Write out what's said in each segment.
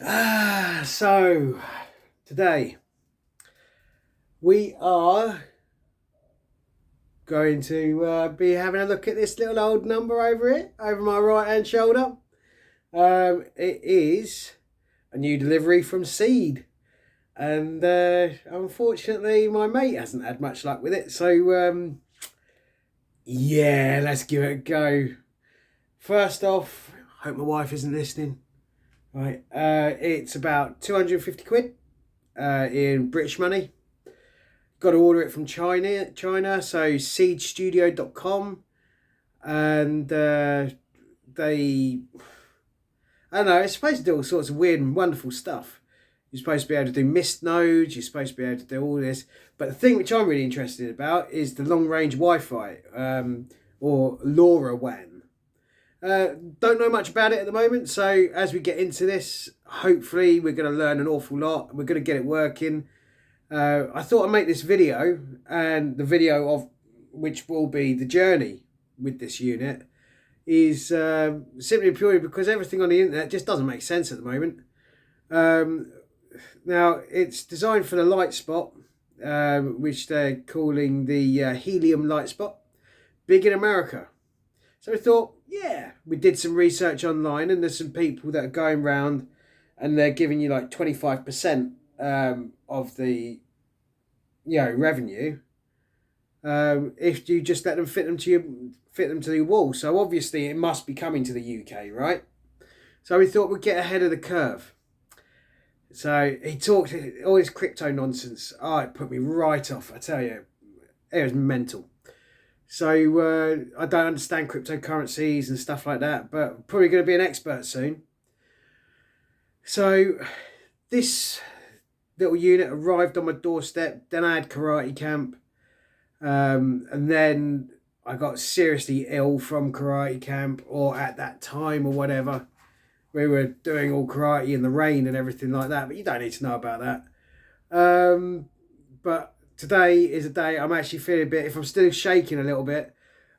So today we are going to be having a look at this little old number over here, over my right hand shoulder. It is a new delivery from Seed, and unfortunately my mate hasn't had much luck with it, so yeah, let's give it a go. First off, hope my wife isn't listening. Right, it's about 250 quid in British money. Got to order it from China, so seedstudio.com, and I don't know, it's supposed to do all sorts of weird and wonderful stuff. You're supposed to be able to do mist nodes, you're supposed to be able to do all this, but the thing which I'm really interested about is the long range Wi-Fi, or LoRaWAN. Don't know much about it at the moment, so as we get into this, hopefully we're going to learn an awful lot. We're going to get it working. I thought I'd make this video, and the video of which will be the journey with this unit is simply and purely because everything on the internet just doesn't make sense at the moment. Now, it's designed for the Lightspot, which they're calling the Helium Lightspot, big in America. So I thought, yeah, we did some research online, and there's some people that are going around and they're giving you like 25% of the revenue if you just let them fit them to your wall. So obviously it must be coming to the UK, right? So we thought we'd get ahead of the curve. So he talked all this crypto nonsense. Oh, it put me right off, I tell you. It was mental. So I don't understand cryptocurrencies and stuff like that, but probably going to be an expert soon. So this little unit arrived on my doorstep. Then I had karate camp, and then I got seriously ill from karate camp, or at that time or whatever. We were doing all karate in the rain and everything like that, but you don't need to know about that. But today is a day I'm actually feeling a bit, if I'm still shaking a little bit,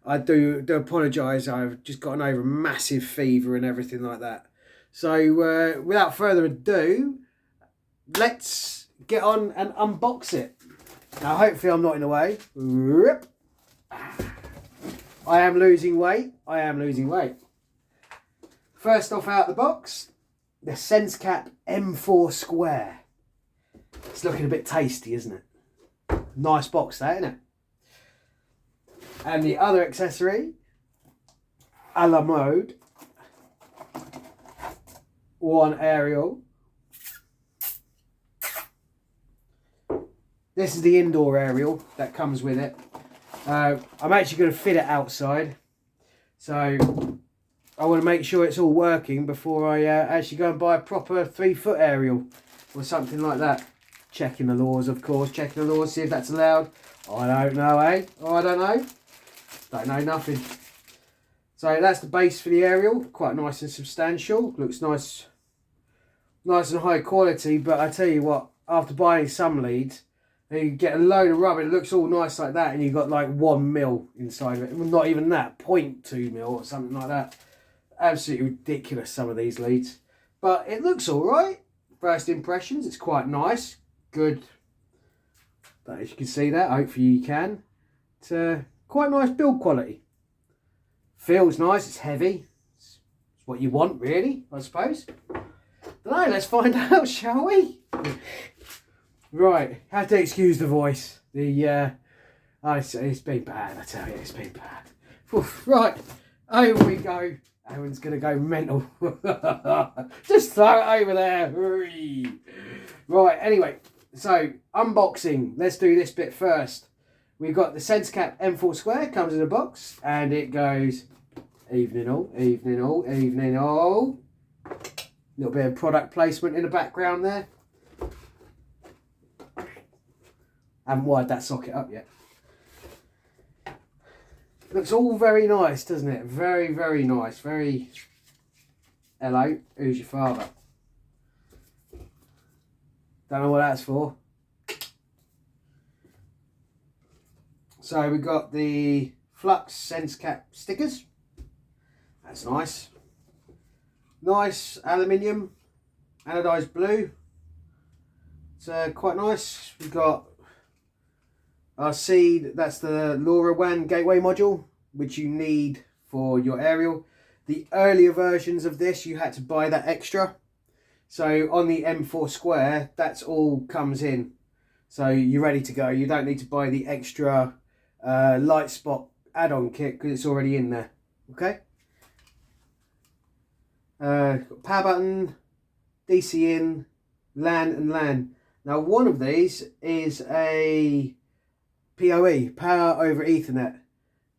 I do apologise. I've just gotten over a massive fever and everything like that. So without further ado, let's get on and unbox it. Now hopefully I'm not in the way. I am losing weight. First off out of the box, the SenseCap M4 Square. It's looking a bit tasty, isn't it? Nice box that, isn't it? And the other accessory, a la mode, one aerial. This is the indoor aerial that comes with it. I'm actually going to fit it outside, so I want to make sure it's all working before I actually go and buy a proper 3-foot aerial or something like that. Checking the laws, of course. Checking the laws, see if that's allowed. I don't know, eh? Oh, I don't know. Don't know nothing. So that's the base for the aerial. Quite nice and substantial. Looks nice and high quality. But I tell you what, after buying some leads, you get a load of rubber. It looks all nice like that, and you've got like 1 mil inside of it. Not even that, 0.2 mil or something like that. Absolutely ridiculous, some of these leads. But it looks all right. First impressions, it's quite nice. Good. But as you can see that, hopefully you can. It's quite nice build quality. Feels nice, it's heavy. It's what you want, really, I suppose. Dunno, let's find out, shall we? Right, have to excuse the voice. It's been bad, I tell you, it's been bad. Oof, right, over we go. Owen's going to go mental. Just throw it over there. Right, anyway, so unboxing. Let's do this bit first. We've got the SenseCap M4 Square, comes in a box, and it goes evening all, evening all, evening all. Little bit of product placement in the background there. Haven't wired that socket up yet. Looks all very nice, doesn't it? Very, very nice. Very... Hello, who's your father? Don't know what that's for. So we've got the flux SenseCap stickers. That's nice. Nice aluminium anodized blue. It's quite nice. We've got our seed, that's the LoRaWAN gateway module, which you need for your aerial. The earlier versions of this, you had to buy that extra. So on the M4 Square, that's all comes in. So you're ready to go. You don't need to buy the extra Lightspot add-on kit because it's already in there. Okay. Power button, DC in, LAN and LAN. Now one of these is a PoE, power over Ethernet.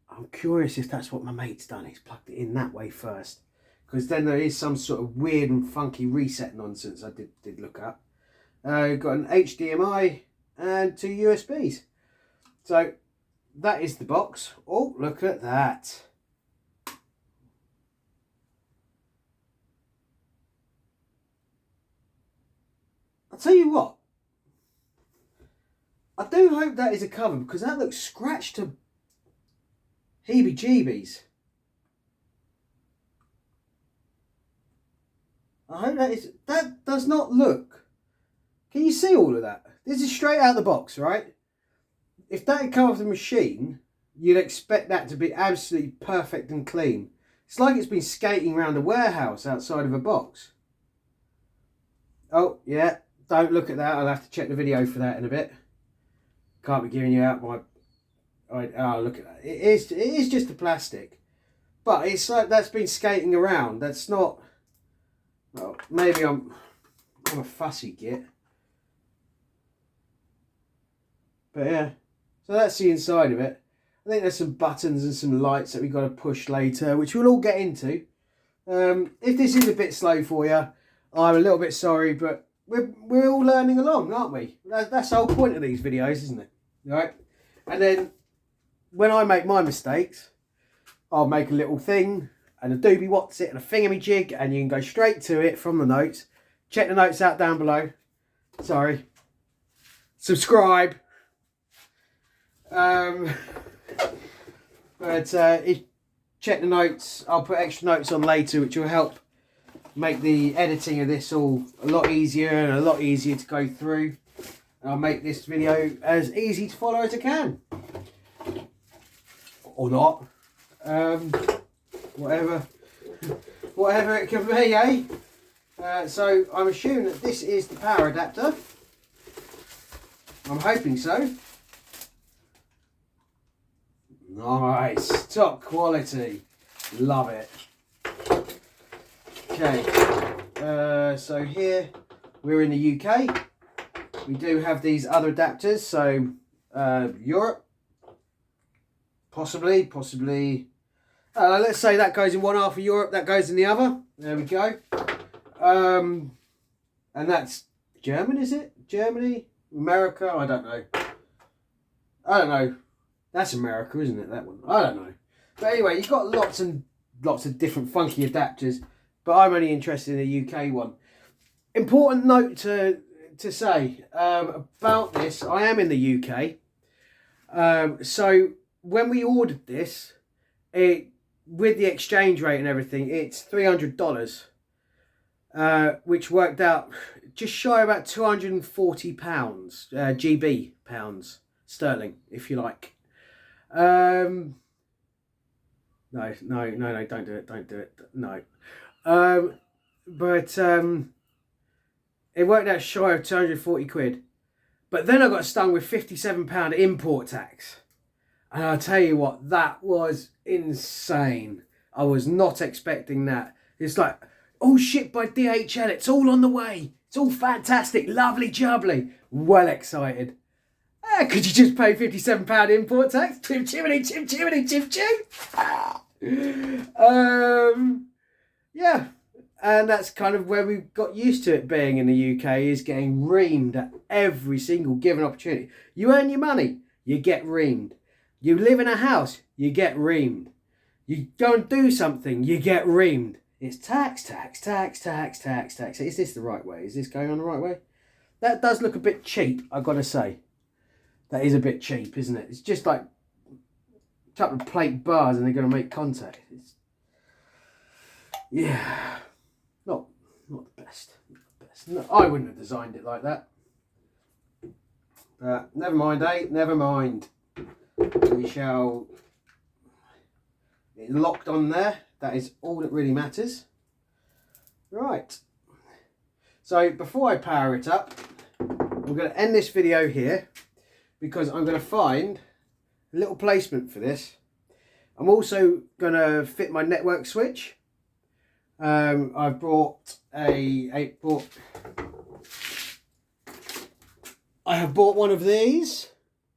I'm curious if that's what my mate's done. He's plugged it in that way first. Because then there is some sort of weird and funky reset nonsense I did look up. Got an HDMI and 2 USBs. So that is the box. Oh, look at that. I'll tell you what. I do hope that is a cover because that looks scratched to heebie-jeebies. I hope that does not look. Can you see all of that? This is straight out of the box, right? If that had come off the machine, you'd expect that to be absolutely perfect and clean. It's like it's been skating around a warehouse outside of a box. Oh, yeah. Don't look at that. I'll have to check the video for that in a bit. Can't be giving you out my... Oh, look at that. It is just the plastic. But it's like that's been skating around. That's not... Well, maybe I'm a fussy git. But yeah. So that's the inside of it. I think there's some buttons and some lights that we've got to push later, which we'll all get into. If this is a bit slow for you, I'm a little bit sorry, but we're all learning along, aren't we? That's the whole point of these videos, isn't it? Right? And then when I make my mistakes, I'll make a little thing and a doobie what's it and a thingamajig, and you can go straight to it from the notes. Check the notes out down below. Sorry. Subscribe. But check the notes. I'll put extra notes on later, which will help make the editing of this all a lot easier and a lot easier to go through. I'll make this video as easy to follow as I can. Or not. Whatever it can be, eh? So I'm assuming that this is the power adapter. I'm hoping so. Nice, top quality, love it. Okay, so here we're in the UK. We do have these other adapters, so Europe, possibly. Let's say that goes in one half of Europe, that goes in the other. There we go. And that's German, is it? Germany? America? I don't know. That's America, isn't it, that one? I don't know. But anyway, you've got lots and lots of different funky adapters, but I'm only interested in the UK one. Important note to say about this, I am in the UK. So when we ordered this, with the exchange rate and everything, it's $300, which worked out just shy of about £240 GB pounds sterling, if you like. No, don't do it, no. But it worked out shy of 240 quid. But then I got stung with £57 import tax. And I'll tell you what, that was insane. I was not expecting that. It's like, oh shit, by DHL, it's all on the way. It's all fantastic, lovely jubbly. Well excited. Could you just pay £57 import tax? Chim chimney, chim chimney, chim chim. Yeah. And that's kind of where we got used to it being in the UK, is getting reamed at every single given opportunity. You earn your money, you get reamed. You live in a house, you get reamed. You go and do something, you get reamed. It's tax. Is this the right way? Is this going on the right way? That does look a bit cheap, I've got to say. That is a bit cheap, isn't it? It's just like a couple of plate bars and they're going to make contact. Yeah. Not the best. I wouldn't have designed it like that. But never mind, eh? Never mind. We shall... It's locked on there. That is all that really matters. Right. So before I power it up, I'm going to end this video here because I'm going to find a little placement for this. I'm also going to fit my network switch. I've bought I have bought one of these.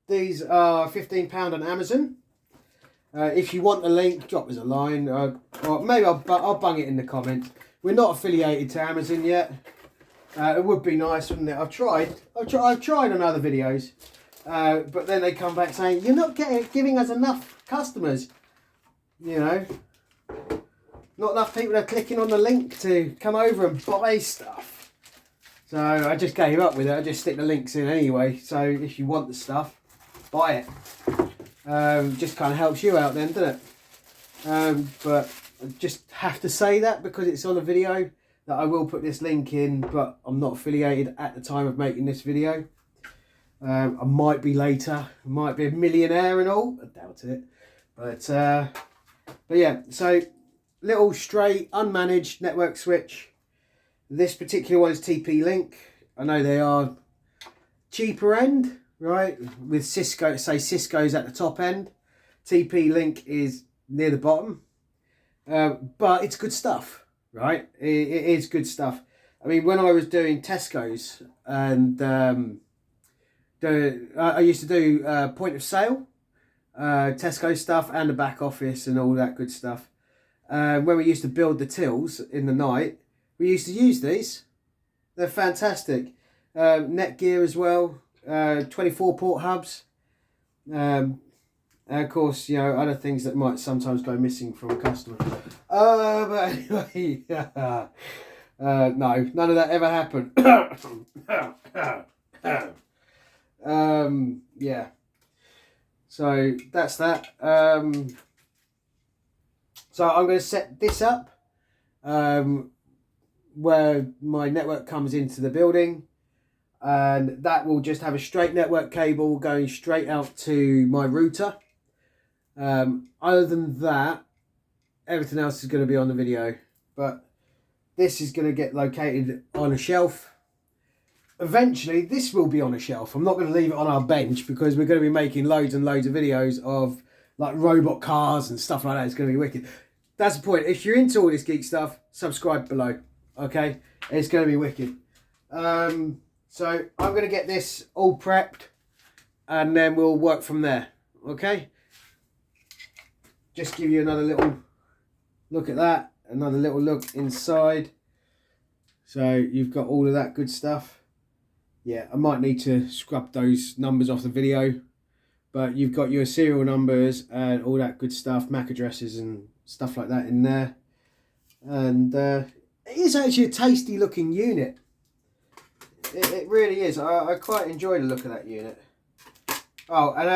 These are £15 on Amazon. If you want the link, drop us a line. Or maybe I'll bung it in the comments. We're not affiliated to Amazon yet. It would be nice, wouldn't it? I've tried on other videos, but then they come back saying you're not giving us enough customers. You know, not enough people are clicking on the link to come over and buy stuff. So I just gave up with it. I just stick the links in anyway. So if you want the stuff, buy it. Just kind of helps you out then, doesn't it? But I just have to say that because it's on a video that I will put this link in, but I'm not affiliated at the time of making this video. I might be later. I might be a millionaire and all. I doubt it. But yeah, so little straight unmanaged network switch. This particular one is TP-Link. I know they are cheaper end, right? With Cisco, say Cisco's at the top end. TP-Link is near the bottom. But it's good stuff, right? It is good stuff. I mean, when I was doing Tesco's and I used to do point of sale, Tesco stuff and the back office and all that good stuff. When we used to build the tills in the night, we used to use these. They're fantastic. Netgear as well, 24 port hubs. And of course, you know, other things that might sometimes go missing from a customer. But anyway, no, none of that ever happened. Yeah. So that's that. So I'm going to set this up where my network comes into the building, and that will just have a straight network cable going straight out to my router. Other than that, everything else is going to be on the video, but this is going to get located on a shelf. Eventually this will be on a shelf. I'm not going to leave it on our bench because we're going to be making loads and loads of videos of like robot cars and stuff like that. It's going to be wicked. That's the point. If you're into all this geek stuff, subscribe below. Okay, it's going to be wicked. So I'm going to get this all prepped and then we'll work from there. Okay, just give you another little look at that, another little look inside. So you've got all of that good stuff. Yeah, I might need to scrub those numbers off the video, but you've got your serial numbers and all that good stuff, MAC addresses and stuff like that in there. And it is actually a tasty looking unit. It really is. I quite enjoy the look of that unit. Oh, and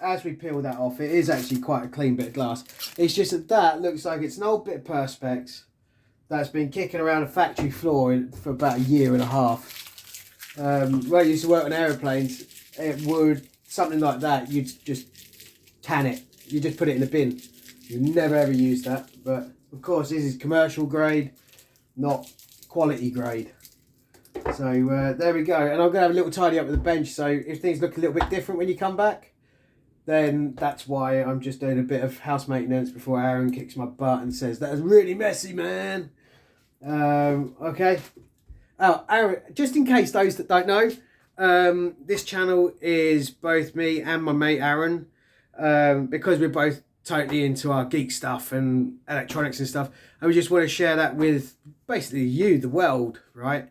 as we peel that off, it is actually quite a clean bit of glass. It's just that looks like it's an old bit of Perspex that's been kicking around a factory floor for about 1.5 years. When I used to work on aeroplanes, it would, something like that, you'd just can it. You just put it in the bin. You never ever use that. But of course, this is commercial grade, not quality grade. So there we go. And I'm going to have a little tidy up with the bench. So if things look a little bit different when you come back, then that's why I'm just doing a bit of house maintenance before Aaron kicks my butt and says, "That is really messy, man." Okay. Oh, Aaron, just in case those that don't know, this channel is both me and my mate Aaron, because we're both totally into our geek stuff and electronics and stuff, and we just want to share that with basically you, the world, right?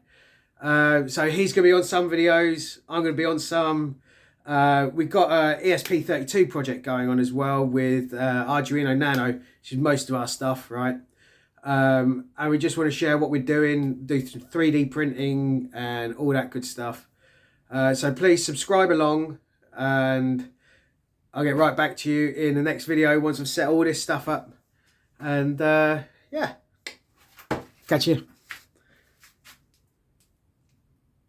So he's going to be on some videos, I'm going to be on some. We've got a ESP32 project going on as well with Arduino Nano, which is most of our stuff, right? And we just want to share what we're doing, do 3D printing and all that good stuff. So please subscribe along, and I'll get right back to you in the next video once I've set all this stuff up. And yeah, catch you.